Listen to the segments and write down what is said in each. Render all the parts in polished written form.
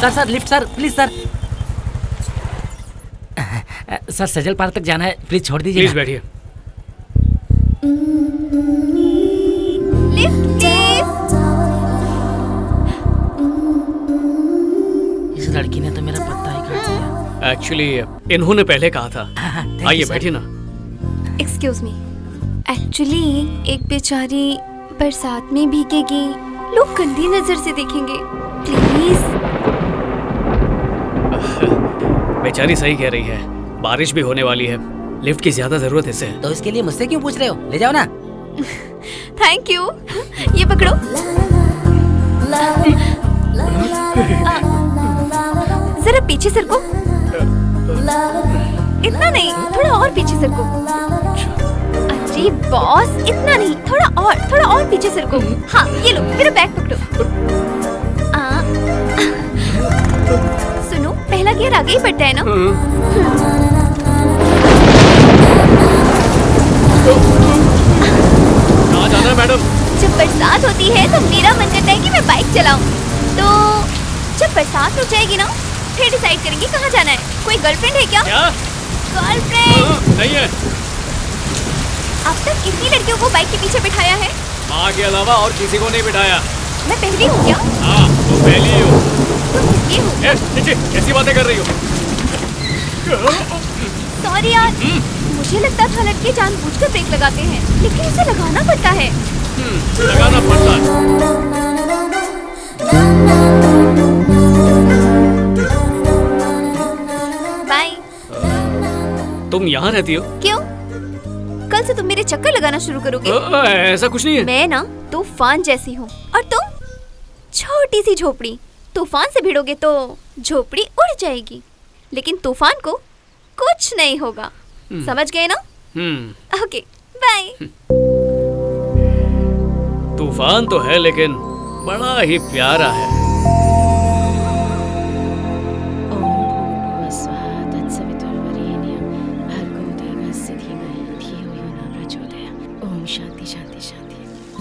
Sir lift sir, please sir. Sir Sajal park तक जाना है, प्लीज छोड़ दीजिए। प्लीज बैठिए। Lift please. इस लड़की ने तो मेरा पत्ता ही काट दिया। एक्चुअली इन्होंने पहले कहा था। आइए बैठिए ना। एक्सक्यूज मी, एक्चुअली एक बेचारी बरसात में भीगेगी, लोग गंदी नजर से देखेंगे, प्लीज। बेचारी सही कह रही है, बारिश भी होने वाली है, लिफ्ट की ज्यादा जरूरत है इसे। तो इसके लिए मुझसे क्यों पूछ रहे हो? ले जाओ ना। Thank you. ये पकड़ो। जरा पीछे सरको। इतना नहीं, थोड़ा और पीछे सरको। अरे बॉस, इतना नहीं, थोड़ा और पीछे सरको। हाँ ये लो, मेरा बैग पकड़ो। सुनो, पहला गियर आगे ही पड़ता है ना? कहाँ जाना है मैडम? जब बरसात होती है तो मेरा मन करता है कि मैं बाइक चलाऊं। तो जब बरसात रुक जाएगी ना, फिर डिसाइड करेंगे कहाँ जाना है। कोई गर्लफ्रेंड है क्या? गर्लफ्रेंड नहीं है। अब तक कितनी लड़कियों को बाइक के पीछे बिठाया है? माँ के अलावा और किसी को नहीं बिठाया। मैं पहली हूँ क्या? हाँ, तो पहली हो। ये हूँ। कैसी बातें कर रही हो? सॉरी यार, मुझे लगता था लड़के जानबूझकर ब्रेक लगाते हैं, लेकिन इसे लगाना पड़ता है। लगाना पड़ता है। बाय। तुम यहाँ रहती हो? क्यों? कल से तुम मेरे चक्कर लगाना शुरू करोगे? ऐसा कुछ नहीं है। मैं ना तूफान जैसी हूँ और तुम छोटी सी झोपड़ी। तूफान से भिड़ोगे तो झोपड़ी उड़ जाएगी, लेकिन तूफान को कुछ नहीं होगा। समझ गए ना? Okay bye. तूफान तो है लेकिन बड़ा ही प्यारा है।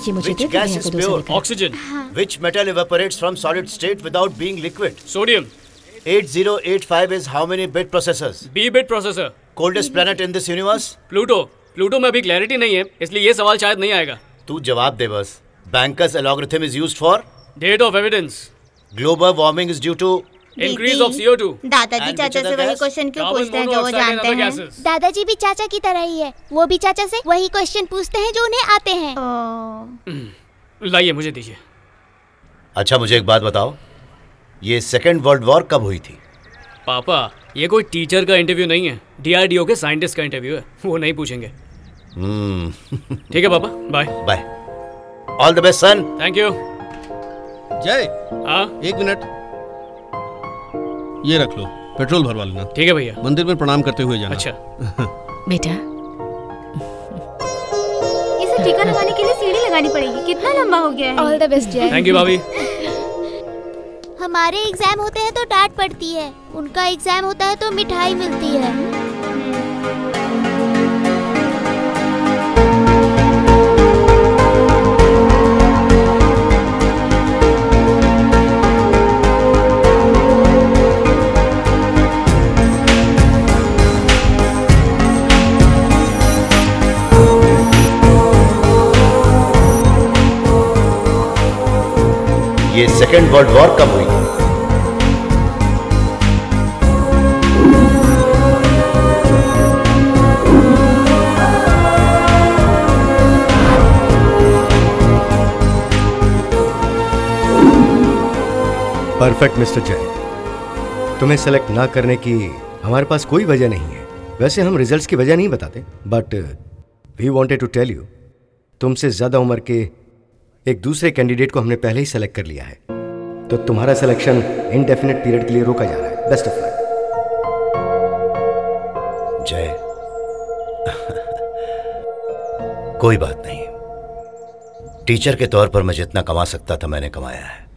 Which gas is pure? Oxygen. Which metal evaporates from solid state without being liquid? Sodium. 8085 is how many bit processors? B-bit processor. Coldest planet in this universe? Pluto. Pluto में अभी clarity नहीं है, इसलिए ये सवाल शायद नहीं आएगा। तू जवाब दे बस। Banker's algorithm is used for? Date of evidence. Global warming is due to? Increase of CO2. दादाजी चाचा से वही क्वेश्चन क्यों पूछते हैं जो वो जानते हैं? दादाजी भी चाचा की तरह ही है, वो भी चाचा से वही क्वेश्चन पूछते हैं जो उन्हें आते हैं। लाइए मुझे दीजिए। अच्छा मुझे एक बात बताओ, ये सेकेंड वर्ल्ड वॉर कब हुई थी? पापा, ये कोई टीचर का इंटरव्यू नहीं है, DRDO के साइंटिस्ट का इंटरव्यू है, वो नहीं पूछेंगे। ठीक है पापा, bye bye. All the best son. Thank you. Jai, एक मिनट, ये रख लो, पेट्रोल भरवा लेना। ठीक है भैया। मंदिर में प्रणाम करते हुए जाना। अच्छा। बेटा, इसे टीका लगाने के लिए सीढ़ी लगानी पड़ेगी, कितना लंबा हो गया है। ऑल द बेस्ट जय। थैंक यू भाभी। हमारे एग्जाम होते हैं तो डांट पड़ती है, उनका एग्जाम होता है तो मिठाई मिलती है। ये सेकेंड वर्ल्ड वॉर कब हुई? परफेक्ट मिस्टर जय, तुम्हें सेलेक्ट ना करने की हमारे पास कोई वजह नहीं है। वैसे हम रिजल्ट्स की वजह नहीं बताते, but we wanted to tell you, तुमसे ज्यादा उम्र के एक दूसरे कैंडिडेट को हमने पहले ही सेलेक्ट कर लिया है, तो तुम्हारा सिलेक्शन इनडेफिनेट पीरियड के लिए रोका जा रहा है। Best of luck. जय, कोई बात नहीं, टीचर के तौर पर मैं जितना कमा सकता था मैंने कमाया है।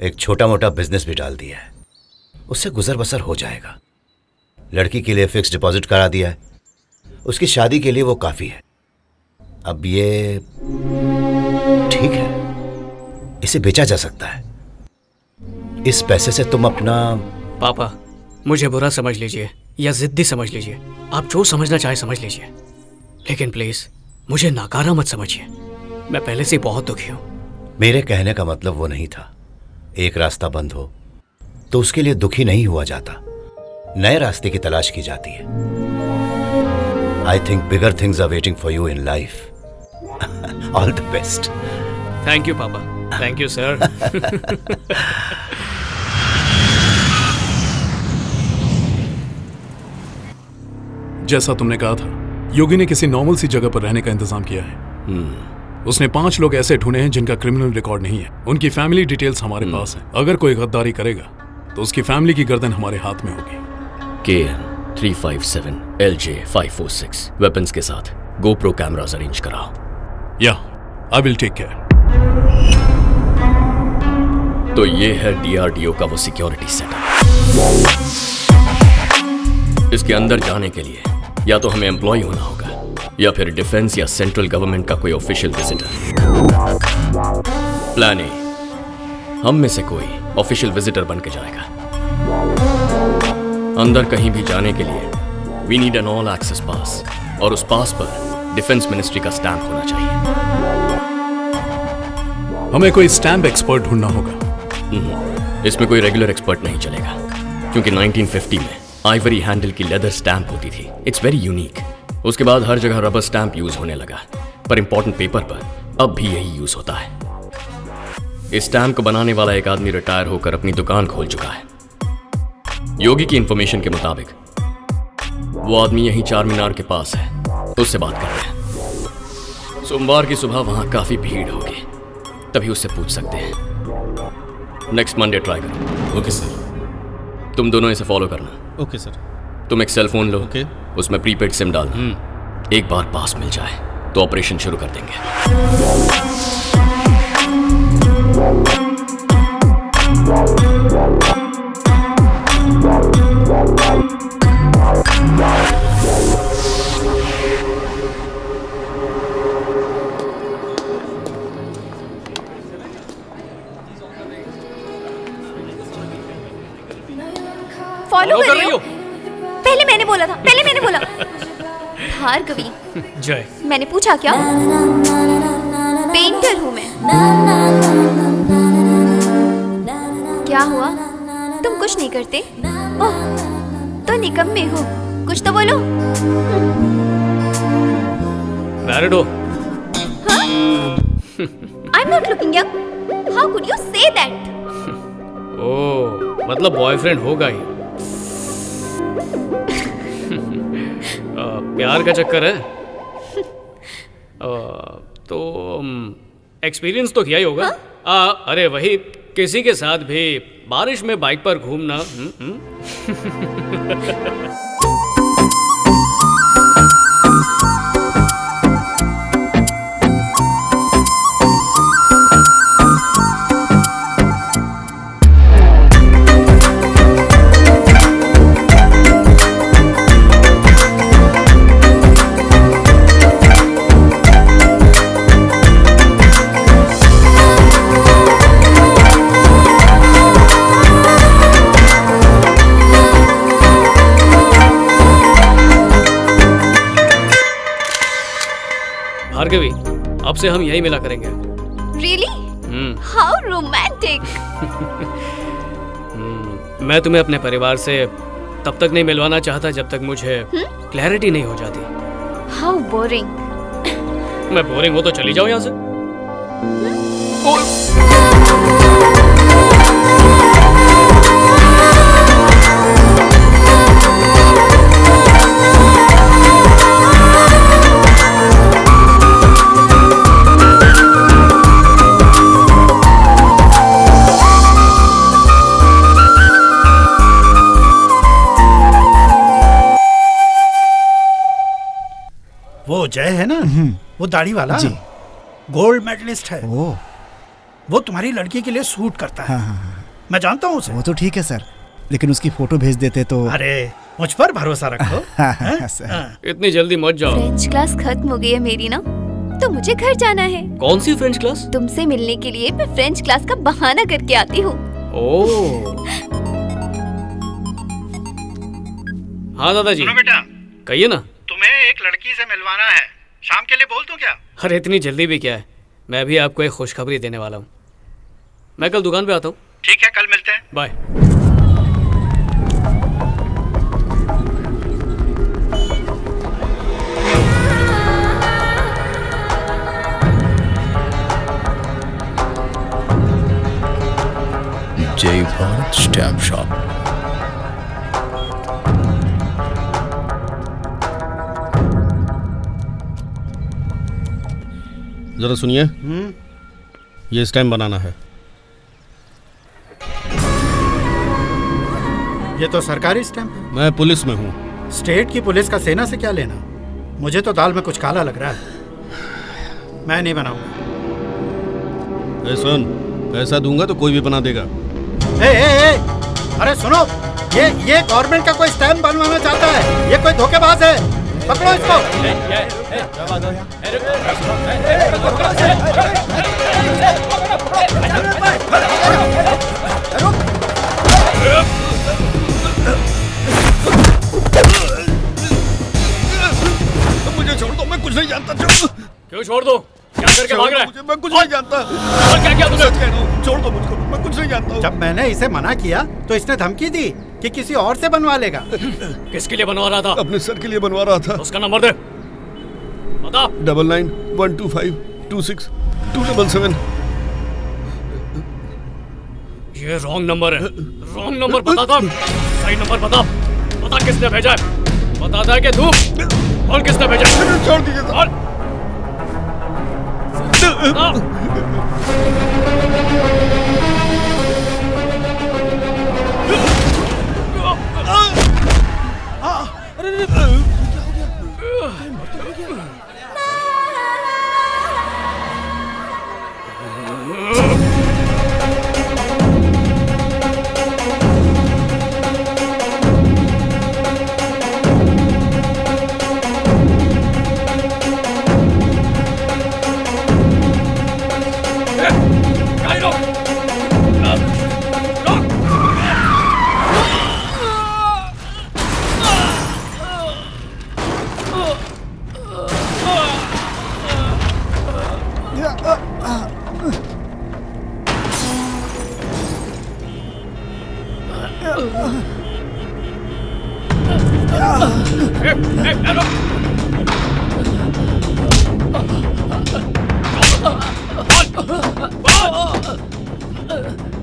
एक छोटा मोटा बिजनेस भी डाल दिया है, उससे गुजर बसर हो जाएगा। लड़की के लिए फिक्स डिपॉजिट करा दिया है, उसकी शादी के लिए वो काफी है। अब ये ठीक है, इसे बेचा जा सकता है, इस पैसे से तुम अपना... पापा, मुझे बुरा समझ लीजिए या जिद्दी समझ लीजिए, आप जो समझना चाहे समझ लीजिए, लेकिन प्लीज मुझे नाकारा मत समझिए। मैं पहले से बहुत दुखी हूँ। मेरे कहने का मतलब वो नहीं था। एक रास्ता बंद हो तो उसके लिए दुखी नहीं हुआ जाता, नए रास्ते की तलाश की जाती है। I think bigger things are waiting for you in life. All the best. Thank you पापा। Thank you sir. जैसा तुमने कहा था, योगी ने किसी नॉर्मल सी जगह पर रहने का इंतजाम किया है। उसने 5 लोग ऐसे ढूंढे हैं जिनका क्रिमिनल रिकॉर्ड नहीं है। उनकी फैमिली डिटेल्स हमारे पास है। अगर कोई गद्दारी करेगा तो उसकी फैमिली की गर्दन हमारे हाथ में होगी। KN 357 LJ 546 वेपन्स के साथ GoPro कैमरास अरेंज कराओ। या, आई विल टेक केयर। तो ये है DRDO का वो सिक्योरिटी सेटअप। इसके अंदर जाने के लिए या तो हमें एम्प्लॉय होना होगा या फिर डिफेंस या सेंट्रल गवर्नमेंट का कोई ऑफिशियल विजिटर। प्लान ए, हम में से कोई ऑफिशियल विजिटर बन के जाएगा। अंदर कहीं भी जाने के लिए we need an all access pass, और उस पास पर डिफेंस मिनिस्ट्री का स्टैंप होना चाहिए। हमें कोई स्टैंप एक्सपर्ट ढूंढना होगा। इसमें कोई रेगुलर एक्सपर्ट नहीं चलेगा, क्योंकि 1950 में आइवरी हैंडल की लेदर स्टैंप होती थी। It's very unique. उसके बाद हर जगह रबर स्टैंप यूज होने लगा, पर इंपॉर्टेंट पेपर पर अब भी यही यूज होता है। इस स्टैंप को बनाने वाला एक आदमी रिटायर होकर अपनी दुकान खोल चुका है। योगी की इंफॉर्मेशन के मुताबिक वो आदमी यहीं चार मीनार के पास है, उससे बात कर रहे हैं। सोमवार की सुबह वहां काफी भीड़ होगी, तभी उससे पूछ सकते हैं। नेक्स्ट मंडे ट्राई करो। Okay sir. तुम दोनों इसे फॉलो करना। Okay sir. तुम एक सेल फोन लो। ओके। उसमें प्रीपेड सिम डालना। एक बार पास मिल जाए तो ऑपरेशन शुरू कर देंगे। फॉलो कर रही हो? पहले मैंने बोला था, पहले मैंने बोला। भार्गवी। जय। मैंने पूछा क्या? पेंटर हूँ मैं। क्या हुआ? तुम कुछ नहीं करते? ओह, तो निकम्मे हो। कुछ तो बोलो। मैरिड हो? हाँ? I'm not looking young. How could you say that? ओह, मतलब बॉयफ्रेंड होगा ही। प्यार का चक्कर है। तो एक्सपीरियंस तो किया ही होगा। अरे वही, किसी के साथ भी बारिश में बाइक पर घूमना। भार्गवी, अब से हम यही मिला करेंगे। Really? How romantic! मैं तुम्हें अपने परिवार से तब तक नहीं मिलवाना चाहता जब तक मुझे क्लैरिटी नहीं हो जाती। How boring! मैं बोरिंग हो तो चली जाऊं यहाँ से। वो जय है ना, वो दाढ़ी वाला जी, गोल्ड मेडलिस्ट है। वो तुम्हारी लड़की के लिए सूट करता है। हाँ। मैं जानता हूँ उसे। वो तो ठीक है सर, लेकिन उसकी फोटो भेज देते तो। अरे मुझ पर भरोसा रखो। इतनी जल्दी मत जाओ। फ्रेंच क्लास खत्म हो गई है मेरी ना, तो मुझे घर जाना है। कौन सी फ्रेंच क्लास? तुमसे मिलने के लिए मैं फ्रेंच क्लास का बहाना करके आती हूँ। ओह। हाँ दादाजी। सुनो बेटा, कहिए ना। तुम्हें एक लड़की से मिलवाना है, शाम के लिए बोल दूं क्या? अरे इतनी जल्दी भी क्या है, मैं भी आपको एक खुशखबरी देने वाला हूँ। मैं कल दुकान पे आता हूँ। ठीक है, कल मिलते हैं। बाय। जय भारत स्टैम्प शॉप। जरा सुनिए। ये स्टैम्प बनाना है। ये तो सरकारी स्टैम्प। मैं पुलिस में हूँ। स्टेट की पुलिस का सेना से क्या लेना? मुझे तो दाल में कुछ काला लग रहा है। मैं नहीं बनाऊंगा। सुन, पैसा दूंगा तो कोई भी बना देगा। ए, अरे सुनो, ये गवर्नमेंट का कोई स्टैम्प बनवाना चाहता है। ये कोई धोखेबाज है, पकड़ो इसको। मुझे छोड़ दो, मैं कुछ नहीं जानता। क्यों छोड़ दो? क्या करके भाग रहा है? मैं कुछ नहीं जानता। और क्या किया तुमने? छोड़ दो मुझको, मैं कुछ नहीं जानता। जब मैंने इसे मना किया तो इसने धमकी दी कि किसी और से बनवा लेगा। किसके लिए बनवा रहा था? अपने सर के लिए बनवा रहा था। उसका नंबर दे, बता। 9912526277। ये रॉन्ग नंबर है। रॉन्ग नंबर बता था। सही नंबर बता। बता किसने भेजा है? बताता है कि तू? और किसने भेजा? छोड़ दीजिए।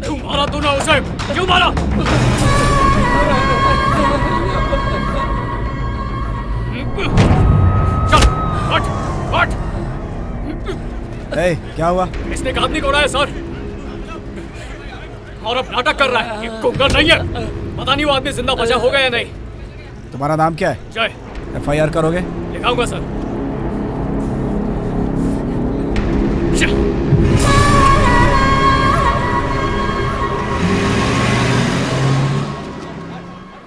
क्यों मारा तूने उसे? क्यों मारा? चल, हट, हट। क्या हुआ? इसने एक आदमी को उड़ाया सर, और अब नाटक कर रहा है। ये कुकर नहीं है। पता नहीं वो आदमी जिंदा बचा होगा या नहीं। तुम्हारा नाम क्या है? जय। FIR करोगे? लिखाऊंगा सर।